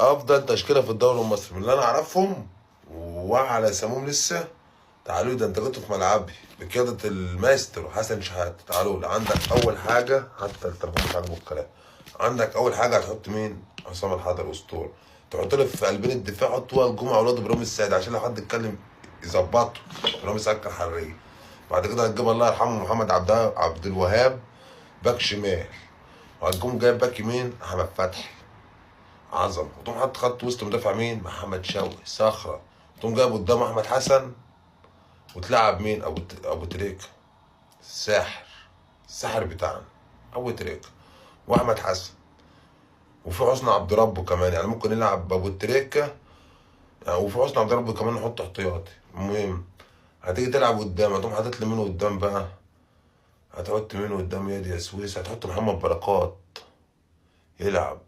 افضل تشكيله في الدوري المصري من اللي انا اعرفهم وعلى سموم لسه. تعالوا ده انت كنت في ملعبي بقياده المايسترو حسن شحاته. تعالوا لي. عندك اول حاجه، حتى التليفون مش عاجبه الكلام. عندك اول حاجه هتحط مين؟ عصام الحضري اسطوره. تحط له في قلبين الدفاع حط وائل الجمعه واولاد ابراهيم السعيد عشان لو حد اتكلم يظبطه. ابراهيم السعيد كان حريه. بعد كده هتجيب الله يرحمه محمد عبد الوهاب باك شمال. وهتقوم جايب باك يمين احمد فتحي عظمه. وتقوم حاطط خط وسط مدافع مين؟ محمد شوقي صخره. تقوم جايب قدام احمد حسن وتلعب مين؟ ابو تريكه الساحر. الساحر بتاعنا ابو تريكه واحمد حسن. وفي حسني عبد ربه كمان، يعني ممكن نلعب ابو تريكه يعني. وفي حسني عبد ربه كمان نحط احتياطي. المهم هتيجي تلعب قدام هتقوم حاطط لي مين قدام بقى؟ هتحط مين قدام يا دي يا سويس؟ هتحط محمد بركات يلعب